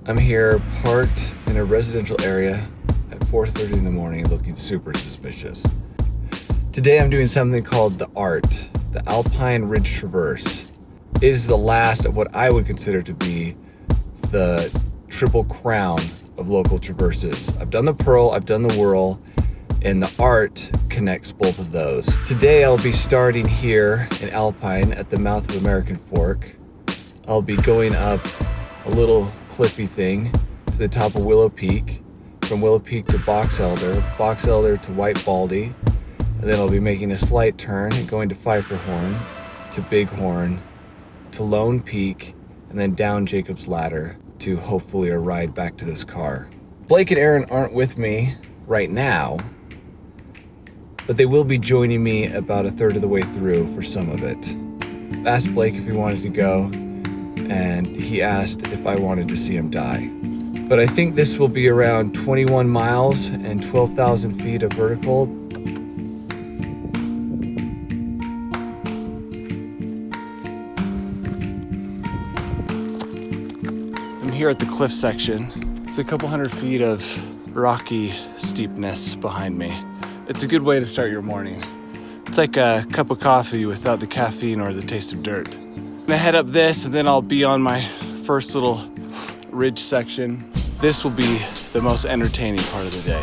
I'm here parked in a residential area at 4:30 in the morning looking super suspicious. Today I'm doing something called the ART, the Alpine Ridge Traverse. It is the last of what I would consider to be the triple crown of local traverses. I've done the PURL, I've done the WURL, and the ART connects both of those. Today I'll be starting here in Alpine at the mouth of American Fork. I'll be going up a little cliffy thing to the top of Willow Peak, from Willow Peak to Box Elder to White Baldy, and then I'll be making a slight turn and going to Pfeifferhorn, to Bighorn, to Lone Peak, and then down Jacob's Ladder to hopefully a ride back to this car. Blake and Aaron aren't with me right now, but they will be joining me about a third of the way through for some of it. I asked Blake if he wanted to go, and he asked if I wanted to see him die. But I think this will be around 21 miles and 12,000 feet of vertical. I'm here at the cliff section. It's a couple hundred feet of rocky steepness behind me. It's a good way to start your morning. It's like a cup of coffee without the caffeine or the taste of dirt. I'm gonna head up this and then I'll be on my first little ridge section. This will be the most entertaining part of the day.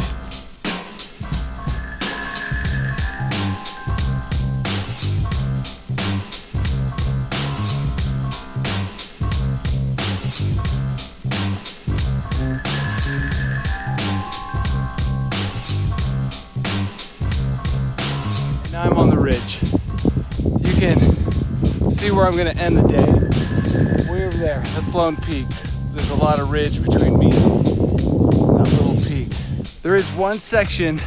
And now I'm on the ridge. You can see where I'm gonna end the day. Way over there, that's Lone Peak. There's a lot of ridge between me and that little peak. There is one section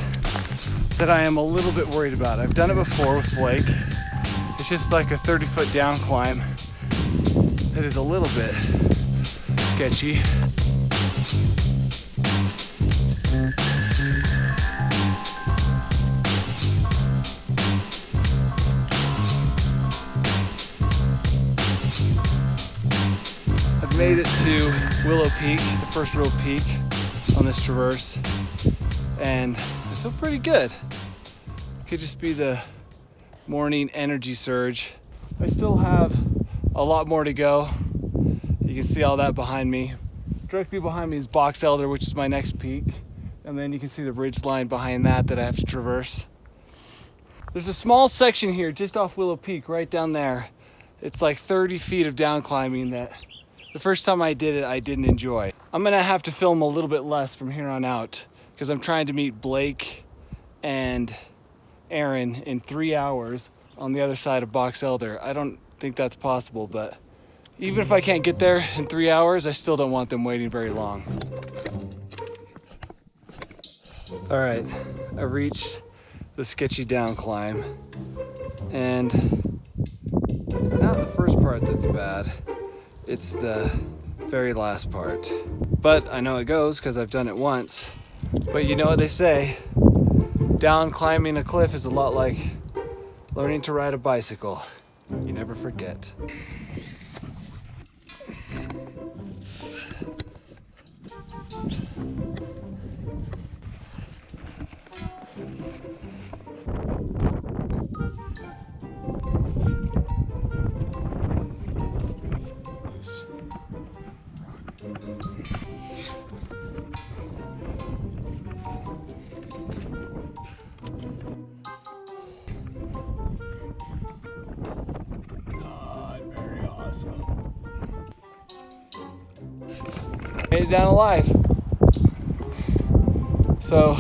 that I am a little bit worried about. I've done it before with Blake. It's just like a 30-foot down climb that is a little bit sketchy. Made it to Willow Peak, the first real peak on this traverse, and I feel pretty good. Could just be the morning energy surge. I still have a lot more to go. You can see all that behind me. Directly behind me is Box Elder, which is my next peak, and then you can see the ridge line behind that I have to traverse. There's a small section here just off Willow Peak, right down there. It's like 30 feet of down climbing that the first time I did it, I didn't enjoy. I'm gonna have to film a little bit less from here on out because I'm trying to meet Blake and Aaron in 3 hours on the other side of Box Elder. I don't think that's possible, but even if I can't get there in 3 hours, I still don't want them waiting very long. All right, I reached the sketchy down climb, and it's not the first part that's bad. It's the very last part. But I know it goes because I've done it once. But you know what they say, down climbing a cliff is a lot like learning to ride a bicycle. You never forget. Very awesome. Made it down alive. So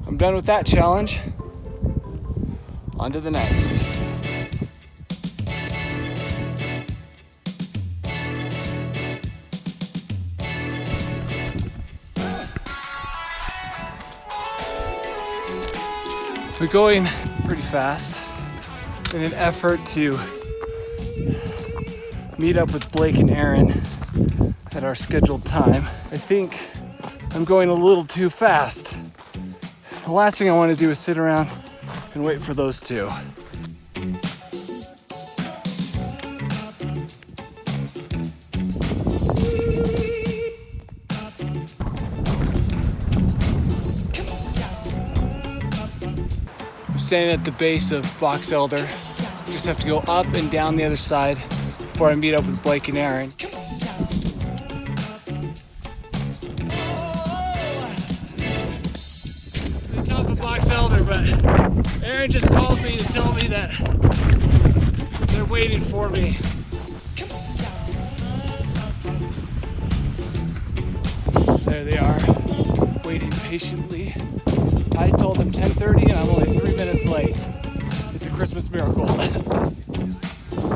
I'm done with that challenge. On to the next. We're going pretty fast in an effort to meet up with Blake and Aaron at our scheduled time. I think I'm going a little too fast. The last thing I want to do is sit around and wait for those two. standing at the base of Box Elder. Just have to go up and down the other side before I meet up with Blake and Aaron. The top of Box Elder, but Aaron just called me to tell me that they're waiting for me. There they are, waiting patiently. I told them 10:30 and I'm only 3 minutes late. It's a Christmas miracle.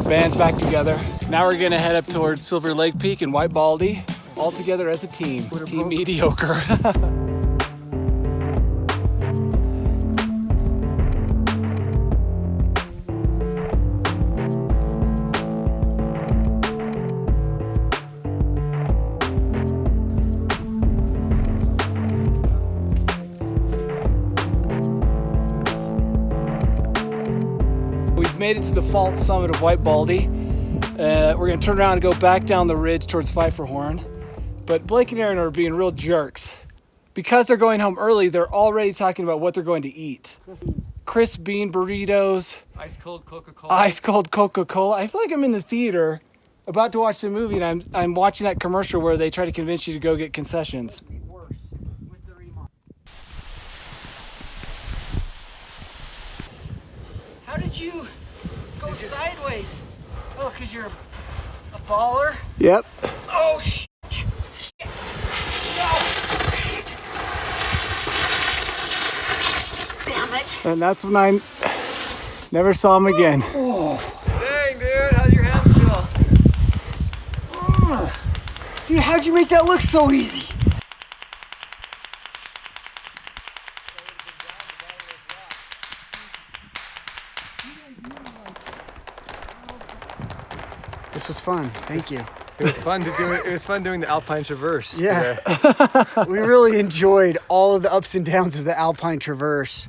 Band's back together. Now we're gonna head up towards Silver Lake Peak and White Baldy, all together as a team. Team mediocre. We've made it to the fault summit of White Baldy. We're gonna turn around and go back down the ridge towards Pfeifferhorn. But Blake and Aaron are being real jerks. Because they're going home early, they're already talking about what they're going to eat. Crisp bean burritos. Ice cold Coca-Cola. Ice cold Coca-Cola. I feel like I'm in the theater about to watch the movie and I'm watching that commercial where they try to convince you to go get concessions. How did you go sideways? Oh, because you're a baller? Yep. Oh, shit. No. Damn it. And that's when I never saw him again. Oh. Dang, dude, how'd your hands feel? Oh. Dude, how'd you make that look so easy? This was fun. Thank you. It was fun to do it. It was fun doing the Alpine Traverse Yeah. today. We really enjoyed all of the ups and downs of the Alpine Traverse.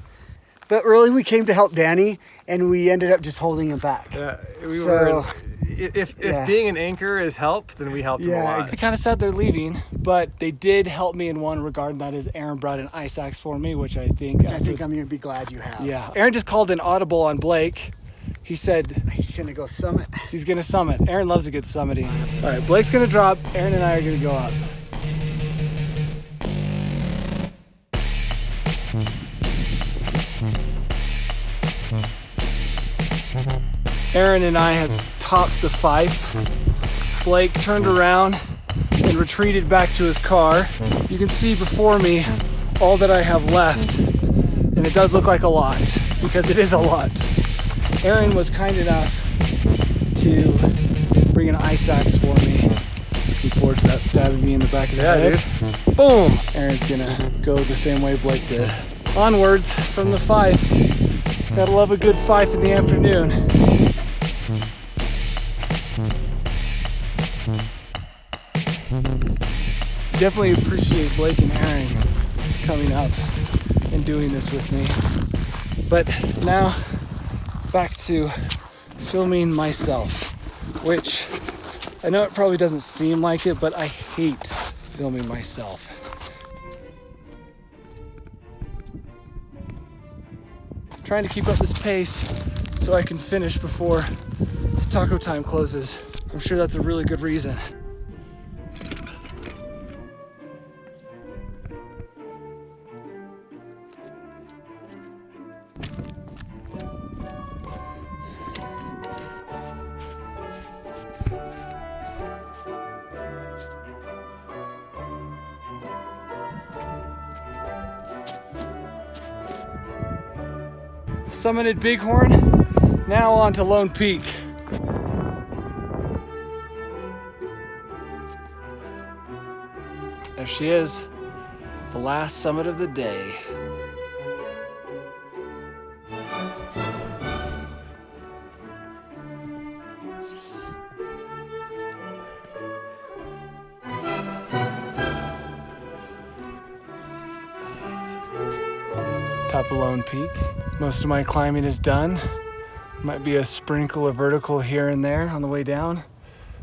But really, we came to help Danny, and we ended up just holding him back. Yeah, we So, were. If yeah. being an anchor is help, then we helped him a lot. I kind of sad they're leaving, but they did help me in one regard, and that is Aaron brought an ice axe for me, which I think I'm going to be glad you have. yeah. Aaron just called an audible on Blake. He said He's going to go summit. he's gonna summit. Aaron loves a good summiting. All right, Blake's gonna drop. Aaron and I are gonna go up. Aaron and I have topped the Fife. Blake turned around and retreated back to his car. You can see before me all that I have left, and it does look like a lot, because it is a lot. Aaron was kind enough to bring an ice axe for me. Looking forward to that stabbing me in the back of the head. Dude. Boom! Aaron's gonna go the same way Blake did. Onwards from the Fife. Gotta love a good Fife in the afternoon. Definitely appreciate Blake and Aaron coming up and doing this with me. But now, back to filming myself, which I know it probably doesn't seem like it, but I hate filming myself. Trying to keep up this pace so I can finish before taco time closes. I'm sure that's a really good reason. Summited Bighorn, now on to Lone Peak. There she is, the last summit of the day. Top of Lone Peak. Most of my climbing is done. Might be a sprinkle of vertical here and there on the way down.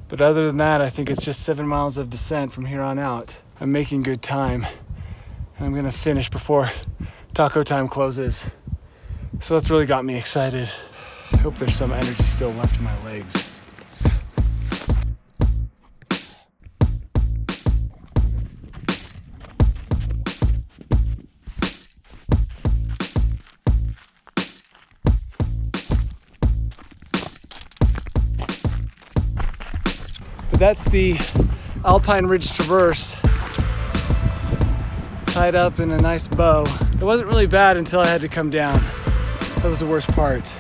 But other than that, I think it's just 7 miles of descent from here on out. I'm making good time. And I'm gonna finish before taco time closes. So that's really got me excited. I hope there's some energy still left in my legs. But that's the Alpine Ridge Traverse, tied up in a nice bow. It wasn't really bad until I had to come down. That was the worst part.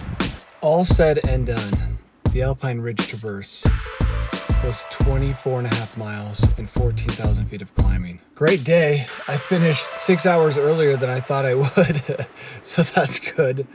All said and done, the Alpine Ridge Traverse was 24.5 miles and 14,000 feet of climbing. Great day. I finished 6 hours earlier than I thought I would, so that's good.